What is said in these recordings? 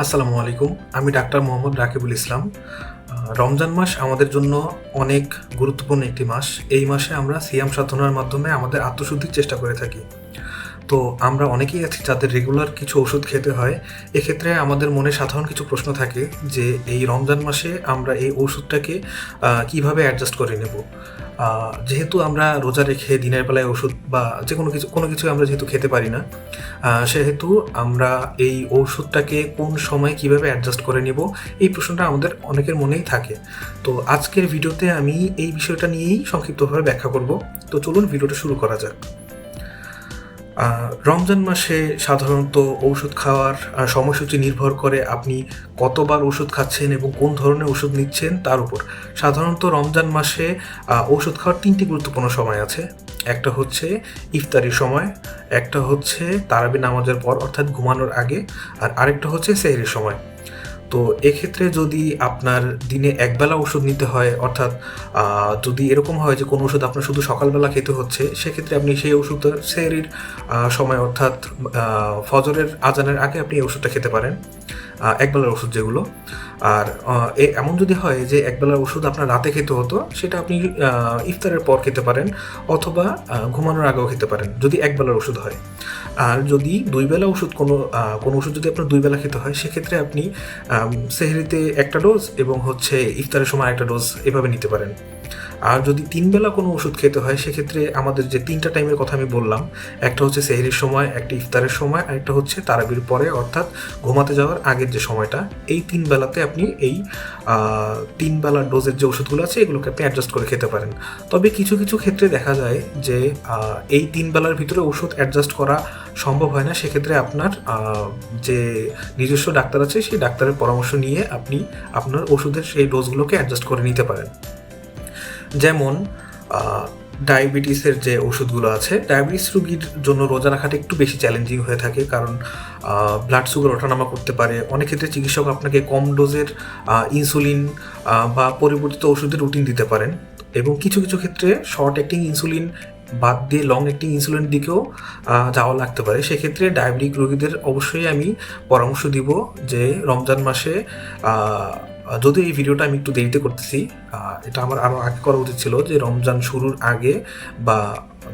আসসালামু আলাইকুম। আমি ডাক্তার মোহাম্মদ রাকিবুল ইসলাম। রমজান মাস আমাদের জন্য অনেক গুরুত্বপূর্ণ একটি মাস। এই মাসে আমরা সিয়াম সাধনার মাধ্যমে আমাদের আত্মশুদ্ধির চেষ্টা করে থাকি। তো আমরা অনেকেই আছি যাদের রেগুলার কিছু ওষুধ খেতে হয়। এক্ষেত্রে আমাদের মনে সাধারণ কিছু প্রশ্ন থাকে যে এই রমজান মাসে আমরা এই ওষুধটাকে কিভাবে অ্যাডজাস্ট করে নেব? যেহেতু আমরা রোজা রেখে দিনের বেলায় ওষুধ বা যে কোনো কিছু আমরা যেহেতু খেতে পারি না, সেহেতু আমরা এই ঔষধটাকে কোন সময় কিভাবে অ্যাডজাস্ট করে নেব, এই প্রশ্নটা আমাদের অনেকের মনেই থাকে। তো আজকের ভিডিওতে আমি এই বিষয়টা নিয়েই সংক্ষিপ্তভাবে ব্যাখ্যা করব। তো চলুন ভিডিওটা শুরু করা যাক। রমজান মাসে সাধারণত ঔষধ খাওয়ার সময়সূচি নির্ভর করে আপনি কতবার ওষুধ খাচ্ছেন এবং কোন ধরনের ওষুধ নিচ্ছেন তার উপর। সাধারণত রমজান মাসে ওষুধ খাওয়ার 3টি গুরুত্বপূর্ণ সময় আছে। একটা হচ্ছে ইফতারির সময়, একটা হচ্ছে তারাবি নামাজের পর অর্থাৎ ঘুমানোর আগে, আর আরেকটা হচ্ছে সেহরির সময়। তো এক্ষেত্রে যদি আপনার দিনে একবেলা ওষুধ নিতে হয়, অর্থাৎ যদি এরকম হয় যে কোনো ওষুধ আপনার শুধু সকালবেলা খেতে হচ্ছে, সেক্ষেত্রে আপনি সেই ওষুধটা সেহরির সময় অর্থাৎ ফজরের আজানের আগে আপনি এই ওষুধটা খেতে পারেন, একবেলার ওষুধ যেগুলো। আর এমন যদি হয় যে একবেলার ওষুধ আপনার রাতে খেতে হতো, সেটা আপনি ইফতারের পর খেতে পারেন অথবা ঘুমানোর আগেও খেতে পারেন যদি একবেলার ওষুধ হয়। আর যদি দুই বেলা ওষুধ কোনো ওষুধ যদি আপনার দুই বেলা খেতে হয়, সেক্ষেত্রে আপনি সেহরিতে একটা ডোজ এবং হচ্ছে ইফতারের সময় একটা ডোজ এভাবে নিতে পারেন। আর যদি 3 বেলা কোনো ওষুধ খেতে হয়, সেক্ষেত্রে আমাদের যে 3টা টাইমের কথা আমি বললাম, একটা হচ্ছে সেহরির সময়, একটা ইফতারের সময়, আর একটা হচ্ছে তারাবির পরে অর্থাৎ ঘুমাতে যাওয়ার আগের যে সময়টা। এই 3 বেলাতে আপনি এই 3 বেলার ডোজের যে ওষুধগুলো আছে এগুলোকে আপনি অ্যাডজাস্ট করে খেতে পারেন। তবে কিছু কিছু ক্ষেত্রে দেখা যায় যে এই 3 বেলার ভিতরে ওষুধ অ্যাডজাস্ট করা সম্ভব হয় না। সেক্ষেত্রে আপনার যে নিজস্ব ডাক্তার আছে সেই ডাক্তারের পরামর্শ নিয়ে আপনি আপনার ওষুধের সেই ডোজগুলোকে অ্যাডজাস্ট করে নিতে পারেন। যেমন ডায়াবেটিসের যে ওষুধগুলো আছে, ডায়াবেটিস রোগীর জন্য রোজা রাখাটা একটু বেশি চ্যালেঞ্জিং হয়ে থাকে, কারণ ব্লাড সুগার ওঠানামা করতে পারে। অনেক ক্ষেত্রে চিকিৎসক আপনাকে কম ডোজের ইনসুলিন বা পরিবর্তিত ওষুধের রুটিন দিতে পারেন, এবং কিছু কিছু ক্ষেত্রে শর্ট অ্যাক্টিং ইনসুলিন বাদ দিয়ে লং অ্যাক্টিং ইনসুলিনের দিকেও যাওয়া লাগতে পারে। সেক্ষেত্রে ডায়াবেটিক রোগীদের অবশ্যই আমি পরামর্শ দিব যে রমজান মাসে, যদিও এই ভিডিওটা আমি একটু দেরিতে করতেছি, এটা আমার আরও আগে করা উচিত ছিল, যে রমজান শুরুর আগে বা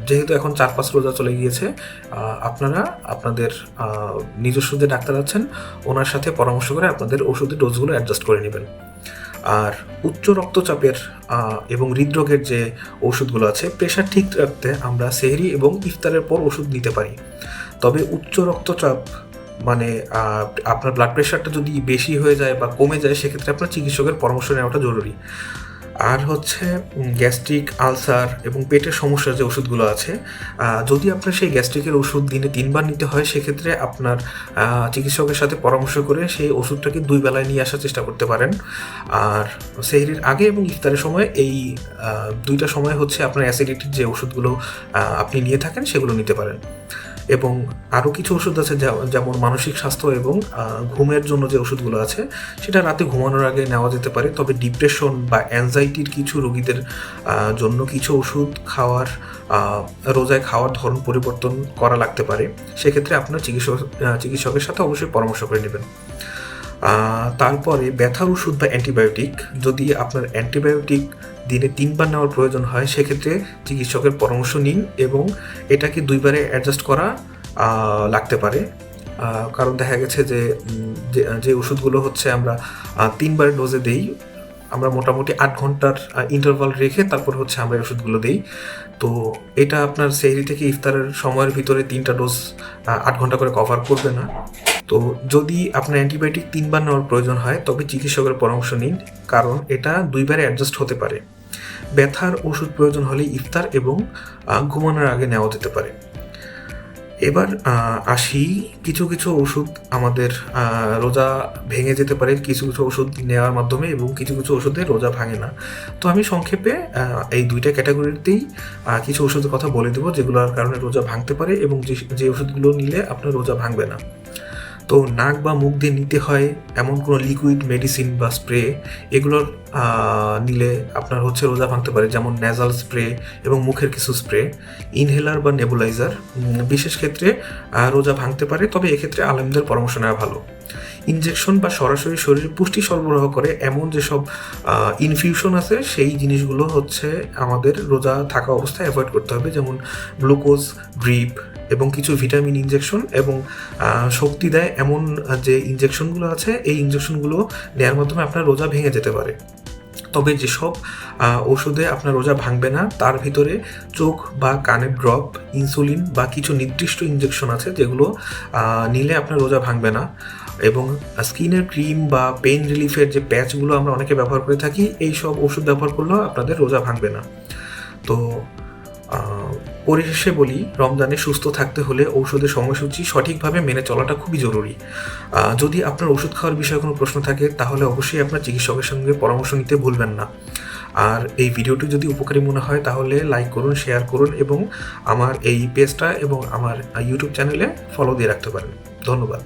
যেহেতু এখন 4-5 রোজা চলে গিয়েছে, আপনারা আপনাদের নিজস্ব যে ডাক্তার আছেন ওনার সাথে পরামর্শ করে আপনাদের ওষুধের ডোজগুলো অ্যাডজাস্ট করে নেবেন। আর উচ্চ রক্তচাপের এবং হৃদরোগের যে ওষুধগুলো আছে, প্রেশার ঠিক রাখতে আমরা সেহরি এবং ইফতারের পর ওষুধ নিতে পারি। তবে উচ্চ রক্তচাপ মানে আপনার ব্লাড প্রেশারটা যদি বেশি হয়ে যায় বা কমে যায়, সেক্ষেত্রে আপনার চিকিৎসকের পরামর্শ নেওয়াটা জরুরি। আর হচ্ছে গ্যাস্ট্রিক, আলসার এবং পেটের সমস্যার যে ওষুধগুলো আছে, যদি আপনার সেই গ্যাস্ট্রিকের ওষুধ দিনে 3 বার নিতে হয়, সেক্ষেত্রে আপনার চিকিৎসকের সাথে পরামর্শ করে সেই ওষুধটাকে 2 বেলায় নিয়ে আসার চেষ্টা করতে পারেন। আর সেহরির আগে এবং ইফতারের সময় এই 2টা সময় হচ্ছে আপনার অ্যাসিডিটির যে ওষুধগুলো আপনি নিয়ে থাকেন সেগুলো নিতে পারেন। এবং আরও কিছু ওষুধ আছে যেমন মানসিক স্বাস্থ্য এবং ঘুমের জন্য যে ওষুধগুলো আছে, সেটা রাতে ঘুমানোর আগে নেওয়া যেতে পারে। তবে ডিপ্রেশন বা অ্যাংজাইটির কিছু রোগীদের জন্য কিছু ওষুধ রোজায় খাওয়ার ধরন পরিবর্তন করা লাগতে পারে। সেক্ষেত্রে আপনার চিকিৎসকের সাথে অবশ্যই পরামর্শ করে নেবেন। তারপরে ব্যথার ওষুধ বা অ্যান্টিবায়োটিক, যদি আপনার অ্যান্টিবায়োটিক দিনে 3 বার নেওয়ার প্রয়োজন হয়, সেক্ষেত্রে চিকিৎসকের পরামর্শ নিন এবং এটাকে 2 বারে অ্যাডজাস্ট করা লাগতে পারে। কারণ দেখা গেছে যে ওষুধগুলো হচ্ছে আমরা 3 বার ডোজে দেই, আমরা মোটামুটি 8 ঘন্টার ইন্টারভাল রেখে তারপর হচ্ছে আমরা এই ওষুধগুলো দিই। তো এটা আপনার সেহরি থেকে ইফতারের সময়ের ভিতরে 3টা ডোজ 8 ঘন্টা করে কভার করবে না। তো যদি আপনার অ্যান্টিবায়োটিক 3 বার নেওয়ার প্রয়োজন হয়, তবে চিকিৎসকের পরামর্শ নিন, কারণ এটা 2 বারে অ্যাডজাস্ট হতে পারে। ব্যথার ওষুধ প্রয়োজন হলে ইফতার এবং ঘুমানোর আগে নেওয়া যেতে পারে। এবার আসি, কিছু কিছু ওষুধ আমাদের রোজা ভেঙে যেতে পারে কিছু কিছু ওষুধ নেওয়ার মাধ্যমে, এবং কিছু কিছু ওষুধে রোজা ভাঙে না। তো আমি সংক্ষেপে এই 2টা ক্যাটাগরিতেই কিছু ওষুধের কথা বলে দেবো যেগুলোর কারণে রোজা ভাঙতে পারে এবং যে ওষুধগুলো নিলে আপনার রোজা ভাঙবে না। তো নাক বা মুখ দিয়ে নিতে হয় এমন কোনো লিকুইড মেডিসিন বা স্প্রে, এগুলোর নিলে আপনার হচ্ছে রোজা ভাঙতে পারে, যেমন ন্যাজাল স্প্রে এবং মুখের কিছু স্প্রে, ইনহেলার বা নেবুলাইজার বিশেষ ক্ষেত্রে রোজা ভাঙতে পারে, তবে এক্ষেত্রে আলেমদের পরামর্শ নেওয়া ভালো। ইনজেকশন বা সরাসরি শরীরে পুষ্টি সরবরাহ করে এমন যেসব ইনফিউশন আছে সেই জিনিসগুলো হচ্ছে আমাদের রোজা থাকা অবস্থায় অ্যাভয়েড করতে হবে, যেমন গ্লুকোজ ড্রিপ এবং কিছু ভিটামিন ইনজেকশন এবং শক্তি দেয় এমন যে ইনজেকশনগুলো আছে, এই ইনজেকশনগুলো নেওয়ার মাধ্যমে আপনার রোজা ভেঙে যেতে পারে। তবে যেসব ওষুধে আপনার রোজা ভাঙবে না তার ভিতরে চোখ বা কানের ড্রপ, ইনসুলিন বা কিছু নির্দিষ্ট ইনজেকশন আছে যেগুলো নিলে আপনার রোজা ভাঙবে না। এবং স্কিনের ক্রিম বা পেইন রিলিফের যে প্যাচগুলো আমরা অনেকে ব্যবহার করে থাকি, এই সব ওষুধ ব্যবহার করলেও আপনাদের রোজা ভাঙবে না। তো পরিশেষে বলি, রমজানে সুস্থ থাকতে হলে ঔষধের সময়সূচি সঠিকভাবে মেনে চলাটা খুবই জরুরি। যদি আপনার ওষুধ খাওয়ার বিষয়ে কোনো প্রশ্ন থাকে তাহলে অবশ্যই আপনার চিকিৎসকের সঙ্গে পরামর্শ নিতে ভুলবেন না। আর এই ভিডিওটি যদি উপকারী মনে হয় তাহলে লাইক করুন, শেয়ার করুন এবং আমার এই পেজটা এবং আমার ইউটিউব চ্যানেলে ফলো দিয়ে রাখতে পারেন। ধন্যবাদ।